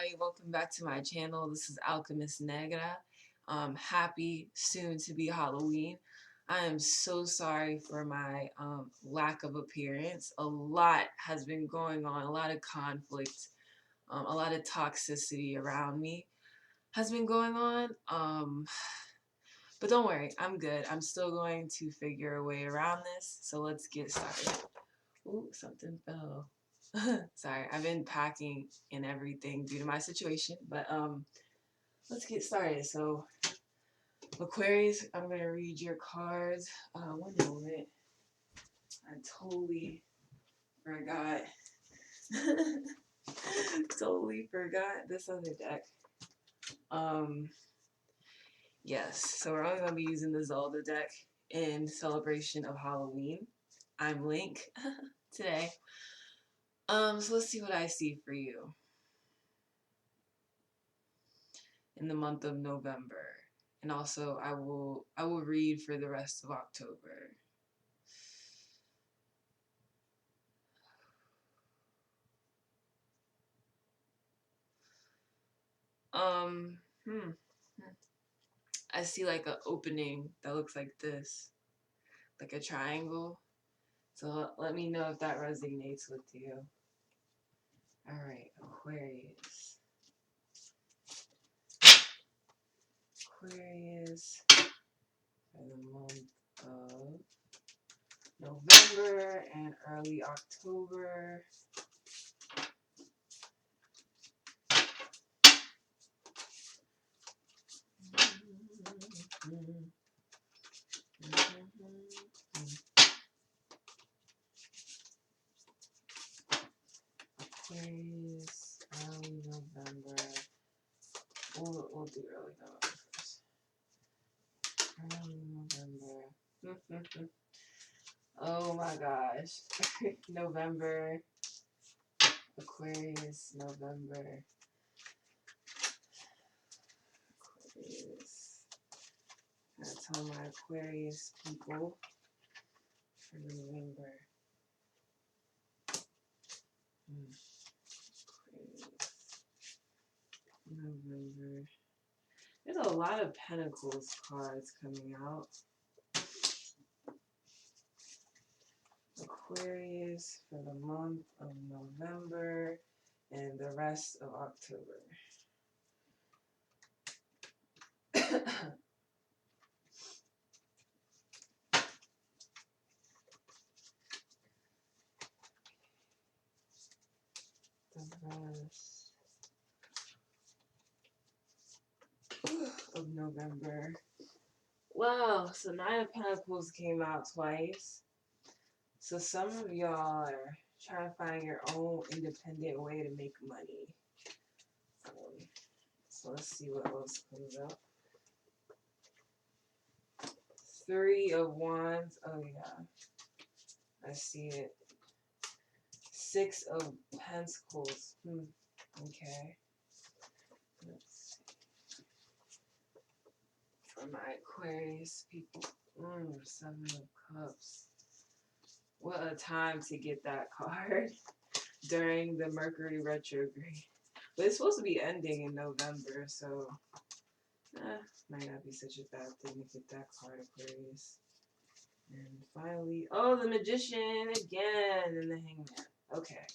everybody, welcome back to my channel. This is Alchemist Negra. Happy soon to be Halloween. I am so sorry for my lack of appearance. A lot has been going on, a lot of conflict, a lot of toxicity around me has been going on. But don't worry, I'm good. I'm still going to figure a way around this, so let's get started. Ooh, something fell. Sorry, I've been packing and everything due to my situation, but let's get started. So, Aquarius, I'm gonna read your cards. One moment. I totally forgot. Totally forgot this other deck. Um, yes. So we're only gonna be using the Zelda deck in celebration of Halloween. I'm Link today. So let's see what I see for you in the month of November. And also I will read for the rest of October. Um hmm. I see like an opening that looks like this, like a triangle. So let me know if that resonates with you. All right, Aquarius. Aquarius for the month of November and early October. Aquarius, early November. We'll do early November first. Early November. Oh my gosh. November. Aquarius, November. Aquarius. I tell my Aquarius people for November. Aquarius. November. There's a lot of Pentacles cards coming out. Aquarius for the month of November and the rest of October. The rest of November. Wow, so Nine of Pentacles came out twice. So some of y'all are trying to find your own independent way to make money. So let's see what else comes up. Three of Wands. Oh yeah, I see it. Six of Pentacles. Okay. Let's see. For my Aquarius people. Seven of Cups. What a time to get that card during the Mercury retrograde. But it's supposed to be ending in November, so might not be such a bad thing to get that card, Aquarius. And finally, oh, the Magician again, and the Hangman. Okay.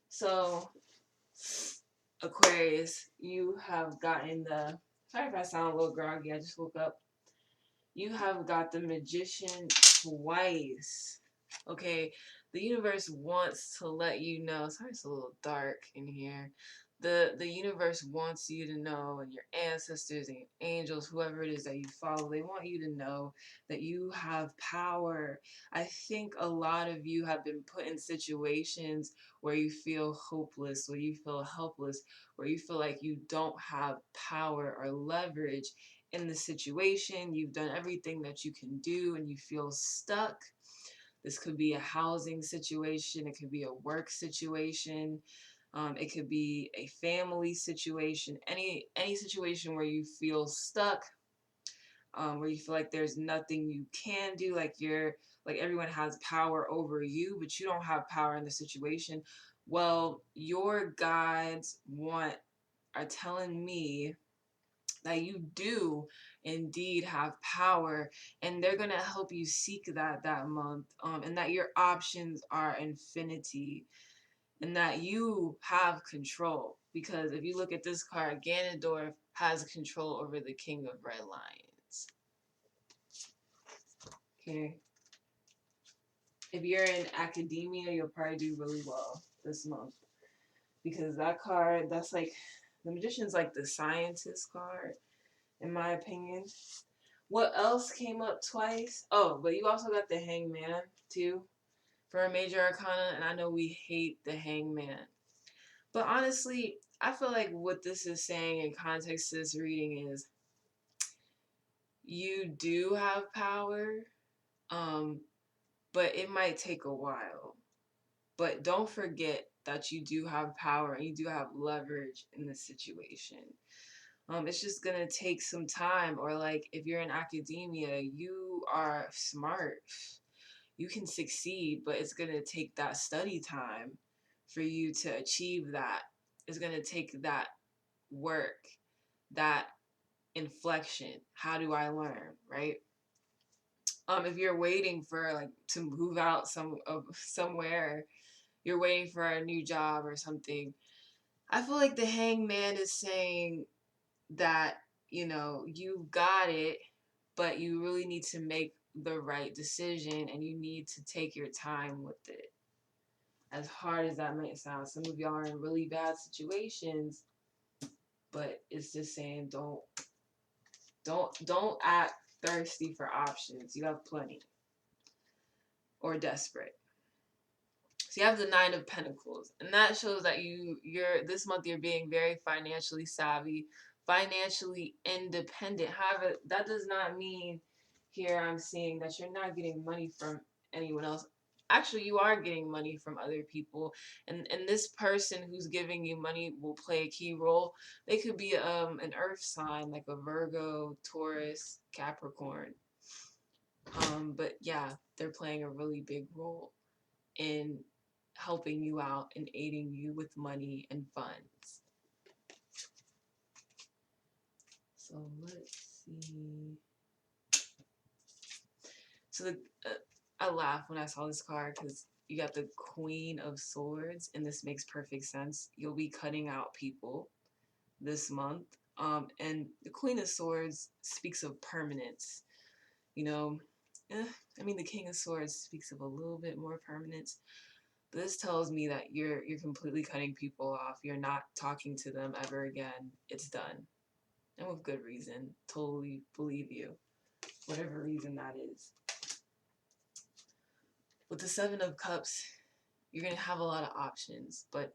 So, Aquarius, you have gotten the, sorry if I sound a little groggy, I just woke up. You have got the Magician twice. Okay, the universe wants to let you know. Sorry, it's a little dark in here. The universe wants you to know, and your ancestors and your angels, whoever it is that you follow, they want you to know that you have power. I think a lot of you have been put in situations where you feel hopeless, where you feel helpless, where you feel like you don't have power or leverage in the situation. You've done everything that you can do and you feel stuck. This could be a housing situation. It could be a work situation. It could be a family situation. Any situation where you feel stuck, where you feel like there's nothing you can do, like everyone has power over you, but you don't have power in the situation. Well, your guides are telling me that you do indeed have power, and they're gonna help you seek that month, and that your options are infinity, and that you have control. Because if you look at this card, Ganondorf has control over the King of Red Lions. Okay. If you're in academia, you'll probably do really well this month. Because that card, that's like, the Magician's like the scientist card, in my opinion. What else came up twice? Oh, but you also got the Hangman, too, for a major arcana, and I know we hate the Hangman. But honestly, I feel like what this is saying in context to this reading is you do have power, um, but it might take a while. But don't forget that you do have power and you do have leverage in this situation. It's just gonna take some time, or like if you're in academia, you are smart, you can succeed, but it's gonna take that study time for you to achieve that. It's gonna take that work, that inflection. How do I learn, right? If you're waiting for like to move out somewhere, you're waiting for a new job or something. I feel like the Hangman is saying that, you've got it, but you really need to make the right decision and you need to take your time with it. As hard as that might sound, some of y'all are in really bad situations, but it's just saying don't act thirsty for options. You have plenty. Or desperate. So you have the Nine of Pentacles, and that shows that you're this month you're being very financially savvy, financially independent. However, that does not mean here I'm seeing that you're not getting money from anyone else. Actually, you are getting money from other people, and this person who's giving you money will play a key role. They could be an earth sign like a Virgo, Taurus, Capricorn. But yeah, they're playing a really big role in helping you out and aiding you with money and funds. So let's see. So I laughed when I saw this card because you got the Queen of Swords, and this makes perfect sense. You'll be cutting out people this month. And the Queen of Swords speaks of permanence. You know, I mean, the King of Swords speaks of a little bit more permanence. This tells me that you're completely cutting people off. You're not talking to them ever again. It's done. And with good reason. Totally believe you. Whatever reason that is. With the Seven of Cups, you're going to have a lot of options, but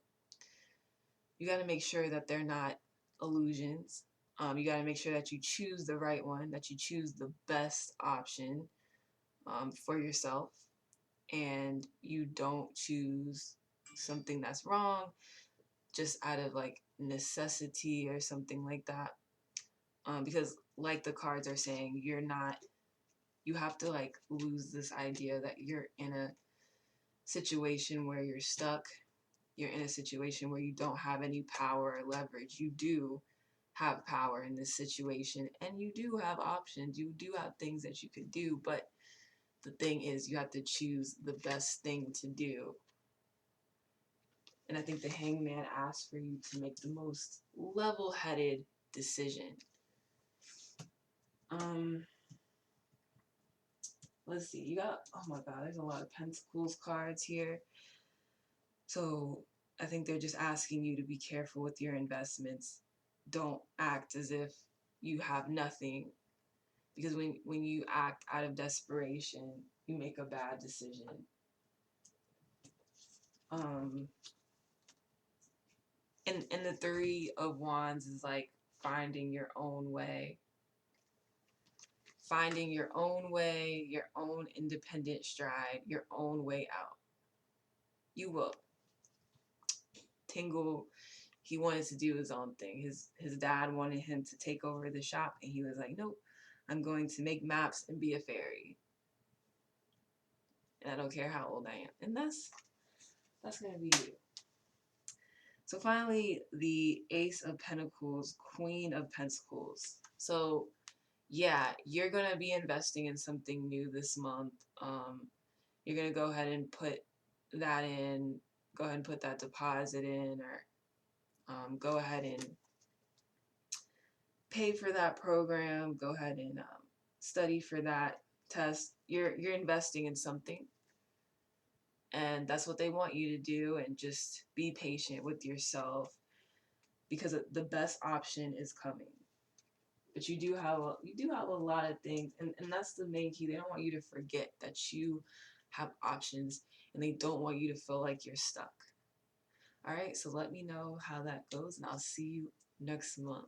you got to make sure that they're not illusions. You got to make sure that you choose the right one, that you choose the best option for yourself, and you don't choose something that's wrong just out of like necessity or something like that. Because like the cards are saying, you have to like lose this idea that you're in a situation where you're stuck. You're in a situation where you don't have any power or leverage. You do have power in this situation, and you do have options. You do have things that you could do, but the thing is you have to choose the best thing to do. And I think the Hangman asks for you to make the most level-headed decision. Let's see. You got, oh my God, there's a lot of Pentacles cards here. So I think they're just asking you to be careful with your investments. Don't act as if you have nothing. Because when you act out of desperation, you make a bad decision. And the Three of Wands is like finding your own way. Finding your own way, your own independent stride, your own way out. You will. Tingle, he wanted to do his own thing. His dad wanted him to take over the shop, and he was like, nope, I'm going to make maps and be a fairy. And I don't care how old I am. And that's going to be you. So finally, the Ace of Pentacles, Queen of Pentacles. So yeah, you're gonna be investing in something new this month. You're gonna go ahead and put that in, go ahead and put that deposit in, or go ahead and pay for that program. Go ahead and study for that test. You're investing in something, and that's what they want you to do. And just be patient with yourself, because the best option is coming. But you do have a lot of things, and that's the main key. They don't want you to forget that you have options, and they don't want you to feel like you're stuck. All right, so let me know how that goes, and I'll see you next month.